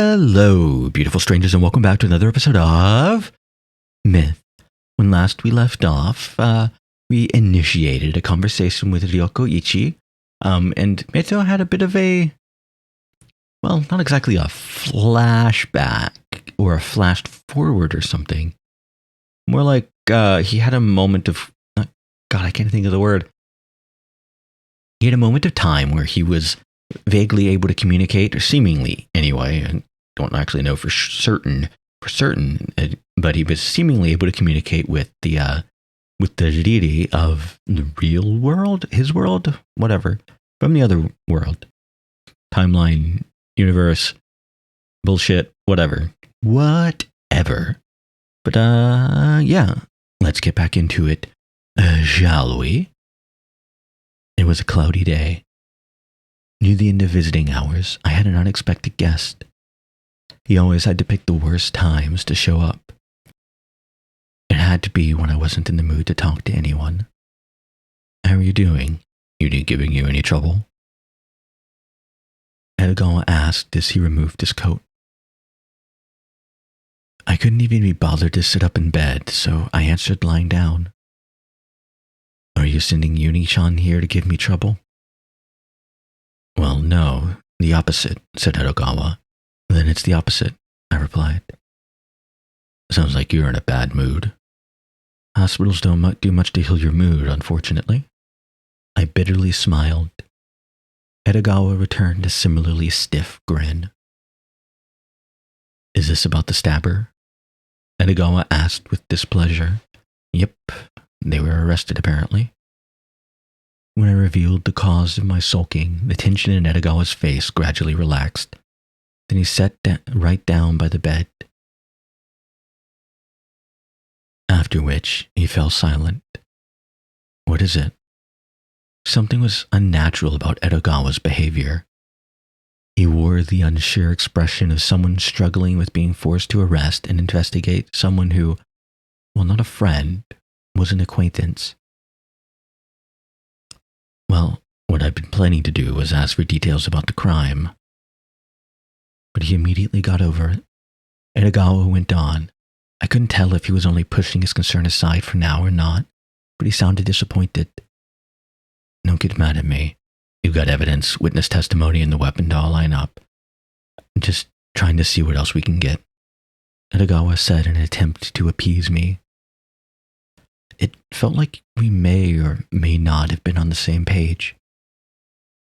Hello, beautiful strangers, and welcome back to another episode of Myth. When last we left off, we initiated a conversation with Ryoko Ichi, and Meito had a bit of a, well, not exactly a flashback or a flashed forward or something. More like he had a moment of, God, I can't think of the word. He had a moment of time where he was vaguely able to communicate, or seemingly anyway. I don't actually know for certain, but he was seemingly able to communicate with the Riri of the real world, his world, whatever, from the other world, timeline, universe, bullshit, whatever. But yeah, let's get back into it, shall we? It was a cloudy day. Near the end of visiting hours, I had an unexpected guest. He always had to pick the worst times to show up. It had to be when I wasn't in the mood to talk to anyone. How are you doing? Yuri giving you any trouble? Edogawa asked as he removed his coat. I couldn't even be bothered to sit up in bed, so I answered lying down. Are you sending Yuni-chan here to give me trouble? Well, no, the opposite, said Edogawa. Then it's the opposite, I replied. Sounds like you're in a bad mood. Hospitals don't do much to heal your mood, unfortunately. I bitterly smiled. Edogawa returned a similarly stiff grin. Is this about the stabber? Edogawa asked with displeasure. Yep, they were arrested apparently. When I revealed the cause of my sulking, the tension in Edogawa's face gradually relaxed. Then he sat right down by the bed. After which, he fell silent. What is it? Something was unnatural about Edogawa's behavior. He wore the unsure expression of someone struggling with being forced to arrest and investigate someone who, well, not a friend, was an acquaintance. Well, what I'd been planning to do was ask for details about the crime. But he immediately got over it. Edogawa went on. I couldn't tell if he was only pushing his concern aside for now or not, but he sounded disappointed. Don't get mad at me. You've got evidence, witness testimony, and the weapon to all line up. I'm just trying to see what else we can get, Edogawa said in an attempt to appease me. It felt like we may or may not have been on the same page.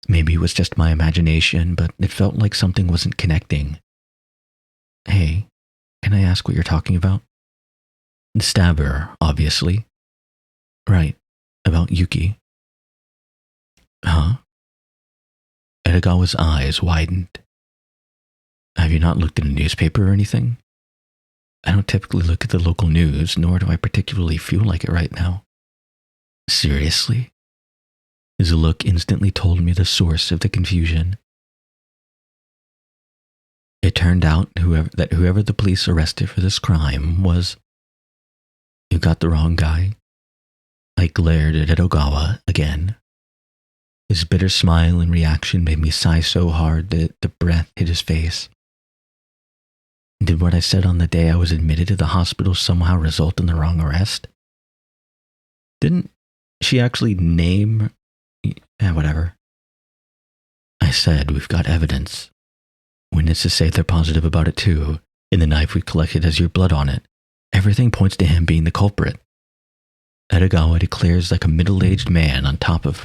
Maybe it was just my imagination, but it felt like something wasn't connecting. Hey, can I ask what you're talking about? The stabber, obviously. Right, about Yuki. Huh? Edogawa's eyes widened. Have you not looked at a newspaper or anything? I don't typically look at the local news, nor do I particularly feel like it right now. Seriously? His look instantly told me the source of the confusion. It turned out that whoever the police arrested for this crime was... You got the wrong guy. I glared at Edogawa again. His bitter smile and reaction made me sigh so hard that the breath hit his face. Did what I said on the day I was admitted to the hospital somehow result in the wrong arrest? Didn't she actually name... whatever. I said we've got evidence. Witnesses say they're positive about it too, and the knife we collected has your blood on it. Everything points to him being the culprit. Edogawa declares like a middle-aged man on top of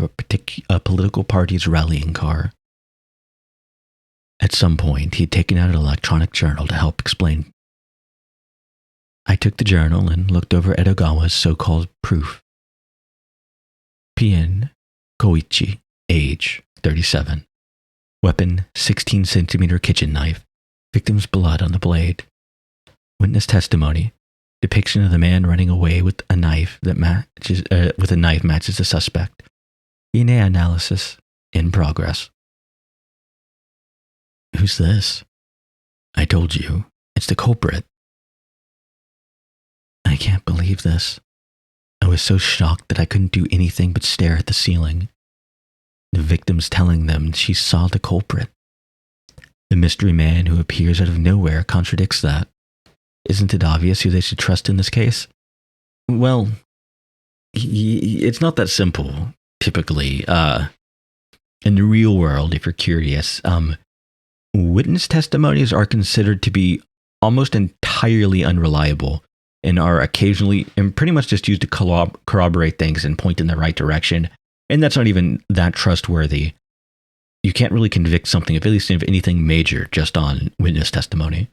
a political party's rallying car. At some point, he'd taken out an electronic journal to help explain. I took the journal and looked over Edogawa's so-called proof. Pien Koichi, age 37. Weapon 16-centimeter kitchen knife. Victim's blood on the blade. Witness testimony. Depiction of the man running away with a knife that matches the suspect. DNA analysis in progress. Who's this? I told you, it's the culprit. I can't believe this. I was so shocked that I couldn't do anything but stare at the ceiling. The victim's telling them she saw the culprit. The mystery man who appears out of nowhere contradicts that. Isn't it obvious who they should trust in this case? Well, it's not that simple, typically. In the real world, if you're curious, witness testimonies are considered to be almost entirely unreliable and are occasionally and pretty much just used to corroborate things and point in the right direction. And that's not even that trustworthy. You can't really convict something, at least of anything major, just on witness testimony.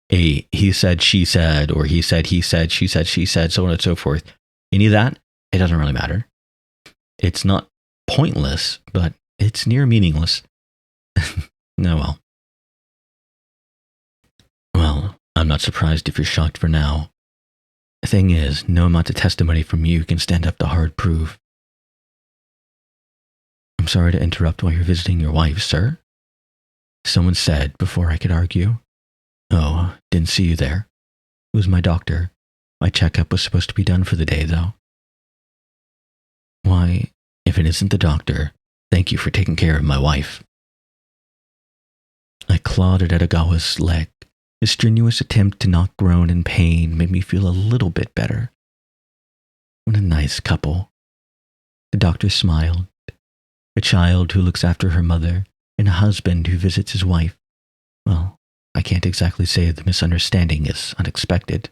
He said, she said, or he said, she said, she said, so on and so forth. Any of that, it doesn't really matter. It's not pointless, but it's near meaningless. No, well. Well, I'm not surprised if you're shocked for now. The thing is, no amount of testimony from you can stand up to hard proof. I'm sorry to interrupt while you're visiting your wife, sir. Someone said before I could argue. Oh, didn't see you there. It was my doctor. My checkup was supposed to be done for the day, though. Why, if it isn't the doctor, thank you for taking care of my wife. I clawed at Edogawa's leg. His strenuous attempt to not groan in pain made me feel a little bit better. What a nice couple. The doctor smiled. A child who looks after her mother, and a husband who visits his wife. Well, I can't exactly say the misunderstanding is unexpected.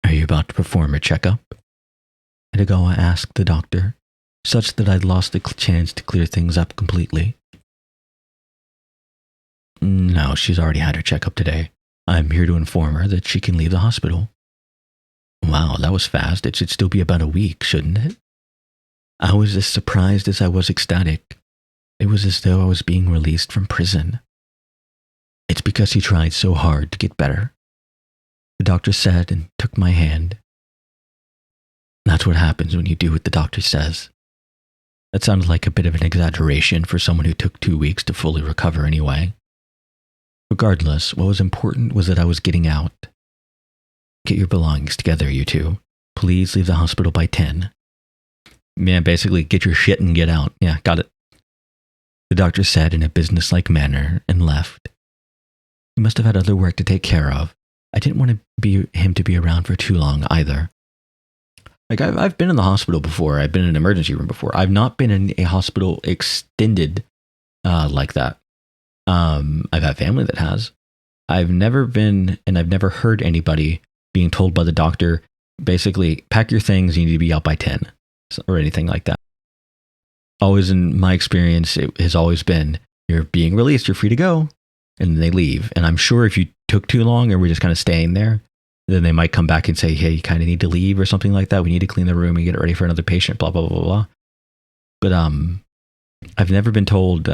Are you about to perform a checkup? Edogawa asked the doctor, such that I'd lost the chance to clear things up completely. No, she's already had her checkup today. I'm here to inform her that she can leave the hospital. Wow, that was fast. It should still be about a week, shouldn't it? I was as surprised as I was ecstatic. It was as though I was being released from prison. It's because he tried so hard to get better. The doctor said and took my hand. That's what happens when you do what the doctor says. That sounded like a bit of an exaggeration for someone who took 2 weeks to fully recover anyway. Regardless, what was important was that I was getting out. Get your belongings together, you two. Please leave the hospital by 10. Yeah, basically, get your shit and get out. Yeah, got it. The doctor said in a businesslike manner and left. He must have had other work to take care of. I didn't want him to be around for too long either. Like, I've been in the hospital before. I've been in an emergency room before. I've not been in a hospital extended like that. I've had family that has. I've never been, and I've never heard anybody being told by the doctor, basically, pack your things, you need to be out by 10, or anything like that. Always in my experience, it has always been, you're being released, you're free to go, and then they leave. And I'm sure if you took too long and we're just kind of staying there, then they might come back and say, hey, you kind of need to leave or something like that. We need to clean the room and get it ready for another patient, blah, blah, blah, blah. But I've never been told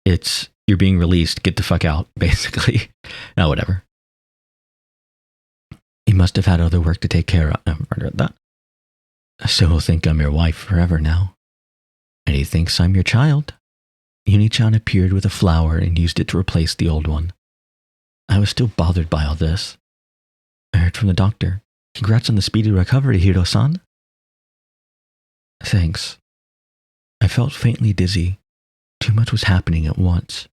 it's you're being released, get the fuck out, basically. No, whatever. You must have had other work to take care of. I've read that. So he'll think I'm your wife forever now. And he thinks I'm your child. Uni-chan appeared with a flower and used it to replace the old one. I was still bothered by all this. I heard from the doctor. Congrats on the speedy recovery, Hiro-san. Thanks. I felt faintly dizzy. Too much was happening at once.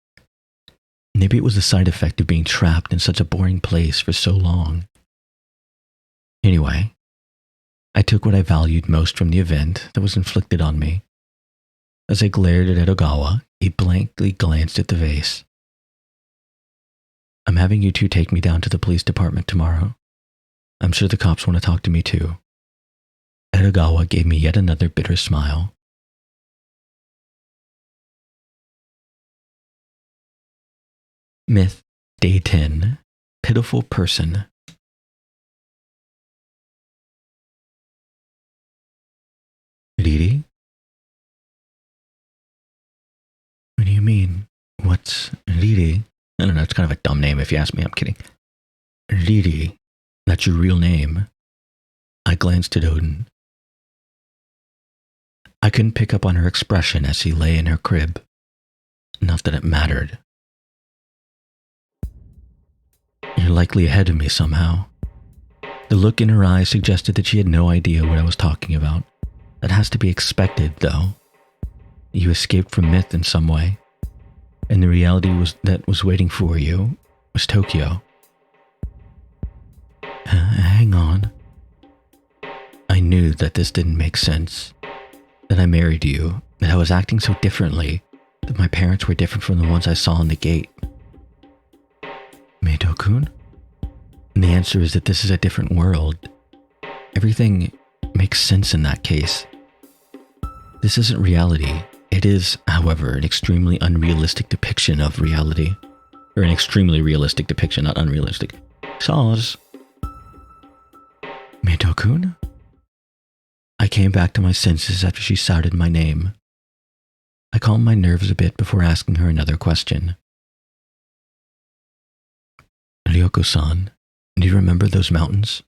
Maybe it was the side effect of being trapped in such a boring place for so long. Anyway, I took what I valued most from the event that was inflicted on me. As I glared at Edogawa, he blankly glanced at the vase. I'm having you two take me down to the police department tomorrow. I'm sure the cops want to talk to me too. Edogawa gave me yet another bitter smile. Myth, Day 10, Pitiful Person. Riri? What do you mean? What's Riri? I don't know, it's kind of a dumb name if you ask me, I'm kidding. Riri, that's your real name. I glanced at Odin. I couldn't pick up on her expression as she lay in her crib. Not that it mattered. You're likely ahead of me somehow. The look in her eyes suggested that she had no idea what I was talking about. That has to be expected, though. You escaped from myth in some way. And the reality that was waiting for you was Tokyo. Hang on. I knew that this didn't make sense. That I married you. That I was acting so differently. That my parents were different from the ones I saw on the gate. Meito-kun? And the answer is that this is a different world. Everything makes sense in that case. This isn't reality. It is, however, an extremely unrealistic depiction of reality. Or an extremely realistic depiction, not unrealistic. Saws. Meito-kun? I came back to my senses after she shouted my name. I calmed my nerves a bit before asking her another question. Ryoko-san, do you remember those mountains?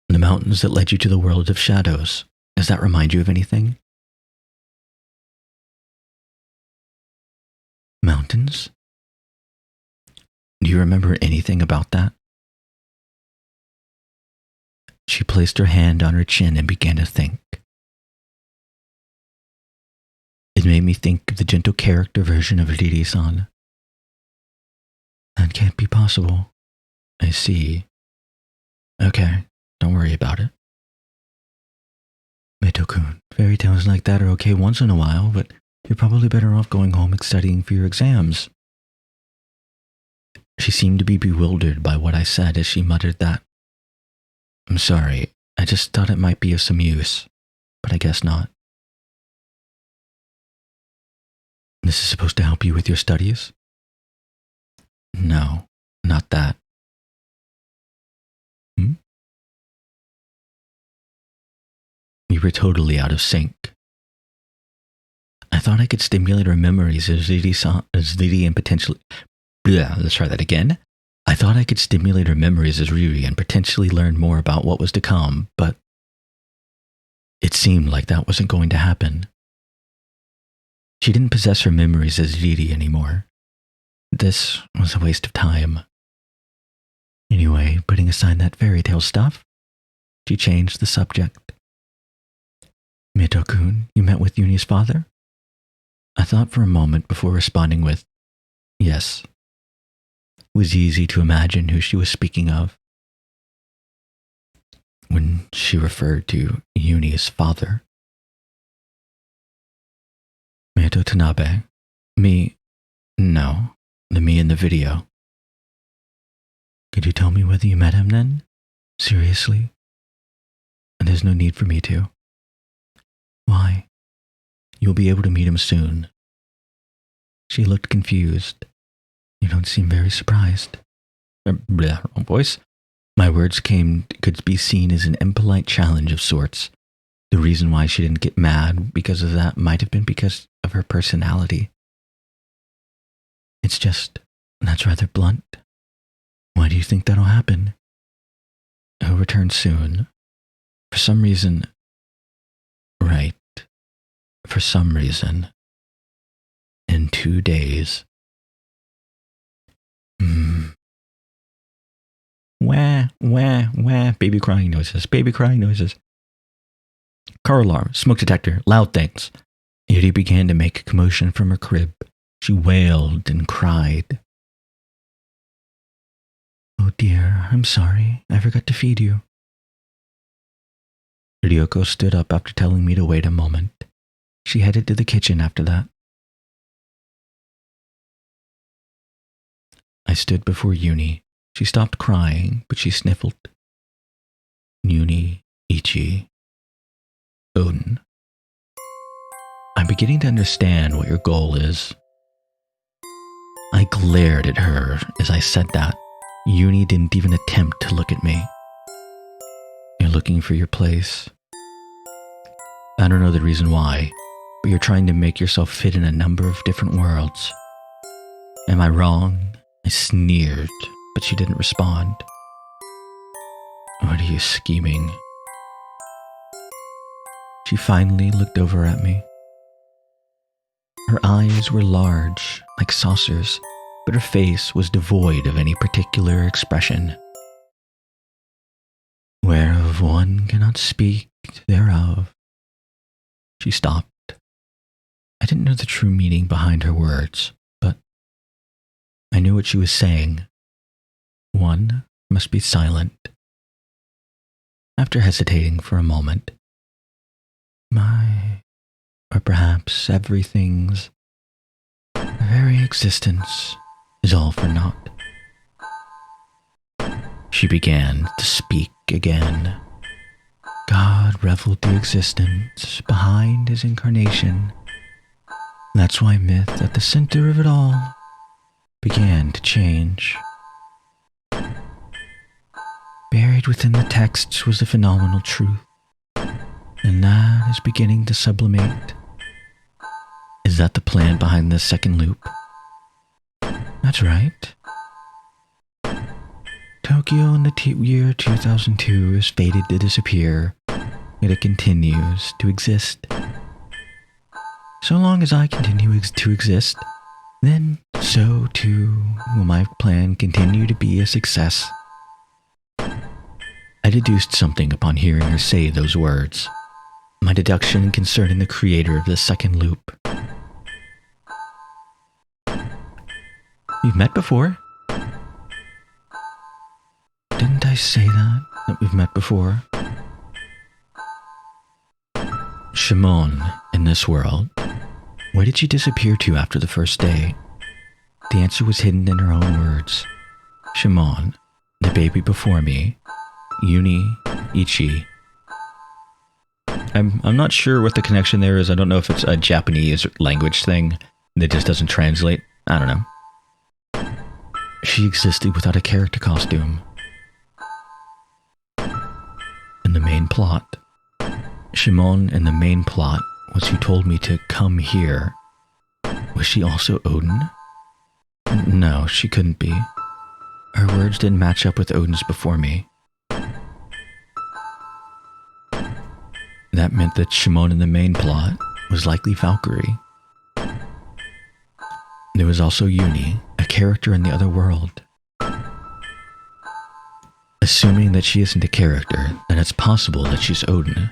The mountains that led you to the world of shadows. Does that remind you of anything? Mountains? Do you remember anything about that? She placed her hand on her chin and began to think. It made me think of the gentle character version of Riri-san. That can't be possible. I see. Okay, don't worry about it. Meito-kun, fairy tales like that are okay once in a while, but you're probably better off going home and studying for your exams. She seemed to be bewildered by what I said as she muttered that. I'm sorry, I just thought it might be of some use, but I guess not. This is supposed to help you with your studies? No, not that. We were totally out of sync. I thought I could stimulate her memories as Riri and potentially... let's try that again. I thought I could stimulate her memories as Riri and potentially learn more about what was to come, but it seemed like that wasn't going to happen. She didn't possess her memories as Riri anymore. This was a waste of time. Anyway, putting aside that fairy tale stuff, she changed the subject. Meito-kun, you met with Yuni's father? I thought for a moment before responding with, yes. It was easy to imagine who she was speaking of. When she referred to Yuni's father. Meito Tanabe. Me. No, the me in the video. Could you tell me whether you met him then? Seriously? And there's no need for me to. Why? You'll be able to meet him soon. She looked confused. You don't seem very surprised. Wrong voice. My words could be seen as an impolite challenge of sorts. The reason why she didn't get mad because of that might have been because of her personality. It's just, that's rather blunt. Why do you think that'll happen? He'll return soon. For some reason... Right. For some reason. In 2 days. Wah, wah, wah. Baby crying noises. Baby crying noises. Car alarm. Smoke detector. Loud things. Yuri began to make a commotion from her crib. She wailed and cried. Oh dear, I'm sorry. I forgot to feed you. Ryoko stood up after telling me to wait a moment. She headed to the kitchen after that. I stood before Yuni. She stopped crying, but she sniffled. Yuni, Ichi, Odin. I'm beginning to understand what your goal is. I glared at her as I said that. Yuni didn't even attempt to look at me. You're looking for your place. I don't know the reason why, but you're trying to make yourself fit in a number of different worlds. Am I wrong? I sneered, but she didn't respond. What are you scheming? She finally looked over at me. Her eyes were large, like saucers, but her face was devoid of any particular expression. Whereof one cannot speak thereof. She stopped. I didn't know the true meaning behind her words, but I knew what she was saying. One must be silent. After hesitating for a moment, my, or perhaps everything's, very existence is all for naught. She began to speak again. God reveled the existence behind his incarnation. That's why myth at the center of it all began to change. Buried within the texts was a phenomenal truth, and that is beginning to sublimate. Is that the plan behind this second loop? That's right. Tokyo in the year 2002 is fated to disappear, yet it continues to exist. So long as I continue to exist, then so too will my plan continue to be a success. I deduced something upon hearing her say those words. My deduction concerning the creator of this second loop. We've met before. Didn't I say that we've met before? Shimon, in this world, where did she disappear to after the first day? The answer was hidden in her own words. Shimon, the baby before me, Uni, Ichi. I'm not sure what the connection there is. I don't know if it's a Japanese language thing that just doesn't translate. I don't know. She existed without a character costume. In the main plot, Shimon in the main plot was who told me to come here. Was she also Odin? No, she couldn't be. Her words didn't match up with Odin's before me. That meant that Shimon in the main plot was likely Valkyrie. There was also Uni, a character in the other world. Assuming that she isn't a character, then it's possible that she's Odin.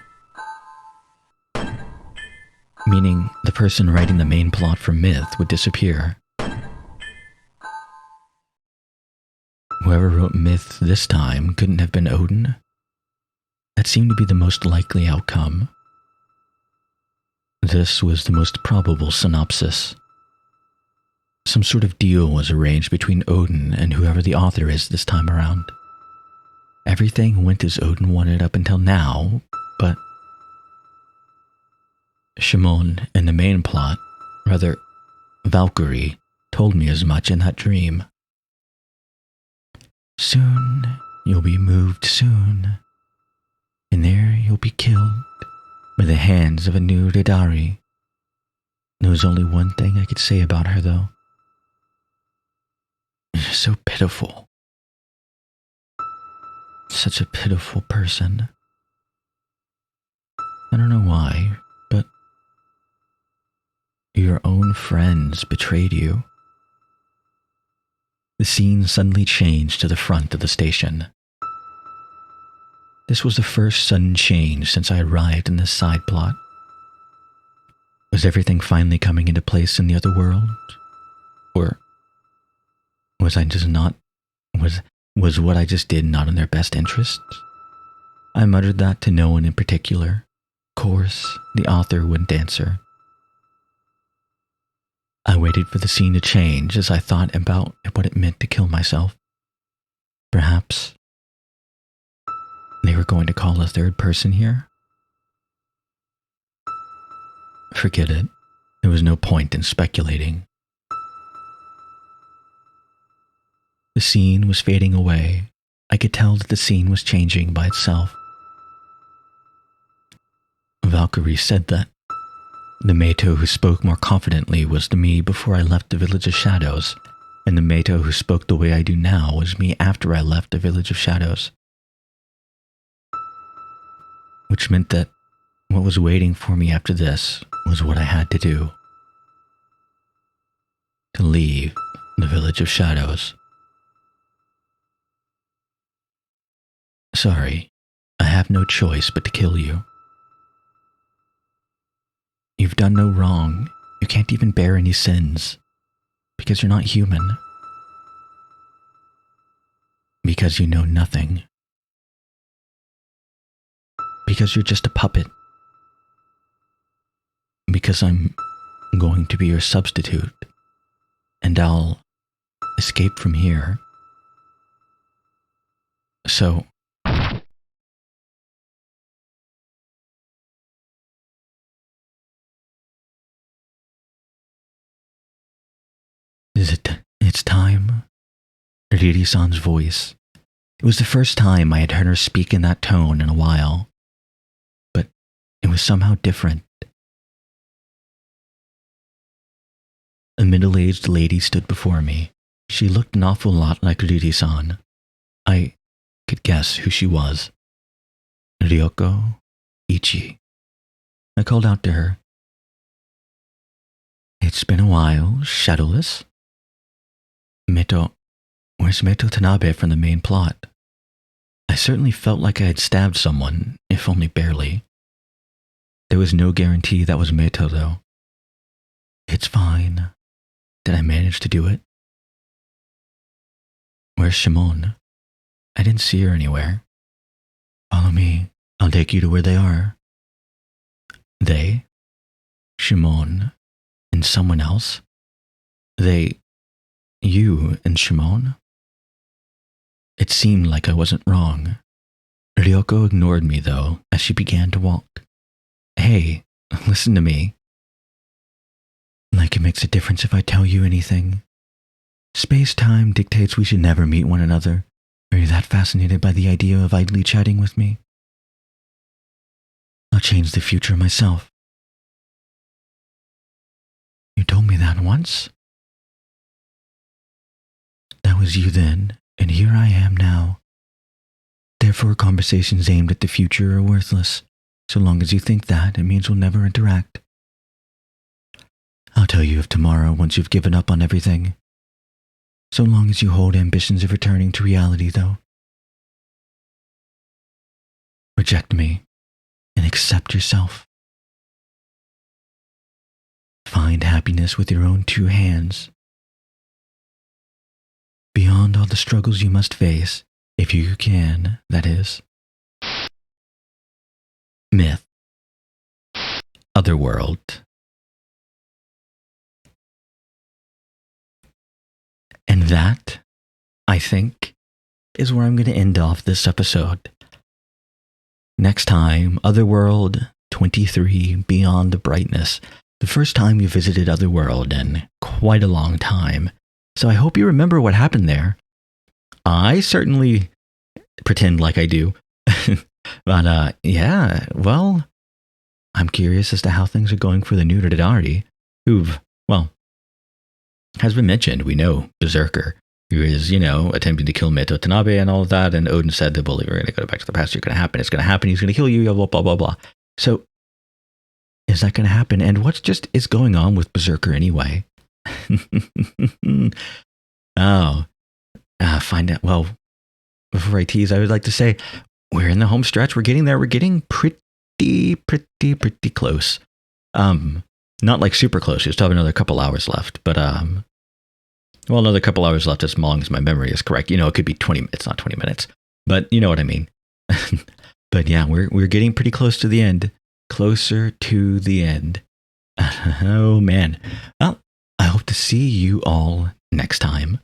Meaning the person writing the main plot for Myth would disappear. Whoever wrote Myth this time couldn't have been Odin. That seemed to be the most likely outcome. This was the most probable synopsis. Some sort of deal was arranged between Odin and whoever the author is this time around. Everything went as Odin wanted up until now, but Shimon in the main plot, rather Valkyrie, told me as much in that dream. Soon you'll be moved soon, and there you'll be killed by the hands of a new Dadari. There was only one thing I could say about her, though. She's so pitiful. Such a pitiful person. I don't know why, but your own friends betrayed you. The scene suddenly changed to the front of the station. This was the first sudden change since I arrived in this side plot. Was everything finally coming into place in the other world? Or was I just not... Was what I just did not in their best interests? I muttered that to no one in particular. Of course, the author wouldn't answer. I waited for the scene to change as I thought about what it meant to kill myself. Perhaps they were going to call a third person here? Forget it. There was no point in speculating. The scene was fading away. I could tell that the scene was changing by itself. Valkyrie said that the Meito who spoke more confidently was the me before I left the Village of Shadows, and the Meito who spoke the way I do now was me after I left the Village of Shadows. Which meant that what was waiting for me after this was what I had to do. To leave the Village of Shadows. Sorry, I have no choice but to kill you. You've done no wrong, You can't even bear any sins because you're not human. Because you know nothing. Because you're just a puppet. Because I'm going to be your substitute, and I'll escape from here. So, it's time? Riri-san's voice. It was the first time I had heard her speak in that tone in a while, but it was somehow different. A middle-aged lady stood before me. She looked an awful lot like Riri-san. I could guess who she was. Ryoko Ichi. I called out to her. It's been a while, Shadowless. Where's Meto Tanabe from the main plot? I certainly felt like I had stabbed someone, if only barely. There was no guarantee that was Meto, though. It's fine. Did I manage to do it? Where's Shimon? I didn't see her anywhere. Follow me. I'll take you to where they are. They? Shimon and someone else? You and Shimon? It seemed like I wasn't wrong. Ryoko ignored me, though, as she began to walk. Hey, listen to me. Like it makes a difference if I tell you anything. Space-time dictates we should never meet one another. Are you that fascinated by the idea of idly chatting with me? I'll change the future myself. You told me that once? That was you then, and here I am now. Therefore, conversations aimed at the future are worthless. So long as you think that, it means we'll never interact. I'll tell you of tomorrow once you've given up on everything. So long as you hold ambitions of returning to reality, though. Reject me and accept yourself. Find happiness with your own two hands. Beyond all the struggles you must face, if you can, that is. Myth. Otherworld. And that, I think, is where I'm going to end off this episode. Next time, Otherworld 23, Beyond the Brightness. The first time you visited Otherworld in quite a long time. So I hope you remember what happened there. I certainly pretend like I do. But yeah, well, I'm curious as to how things are going for the new Tadari, who've, well, has been mentioned. We know Berserker, who is, attempting to kill Meto Tanabe and all of that. And Odin said that, well, we're going to go back to the past. It's going to happen. It's going to happen. He's going to kill you, blah, blah, blah, blah. So is that going to happen? And what just is going on with Berserker anyway? Find out. Well, before I tease, I would like to say we're in the home stretch. We're getting there. We're getting pretty close. Not like super close. We still have another couple hours left, but another couple hours left as long as my memory is correct. It could be 20 minutes, not 20 minutes, but you know what I mean. But yeah, we're getting pretty close to the end. Closer to the end. Oh man. Well, I hope to see you all next time.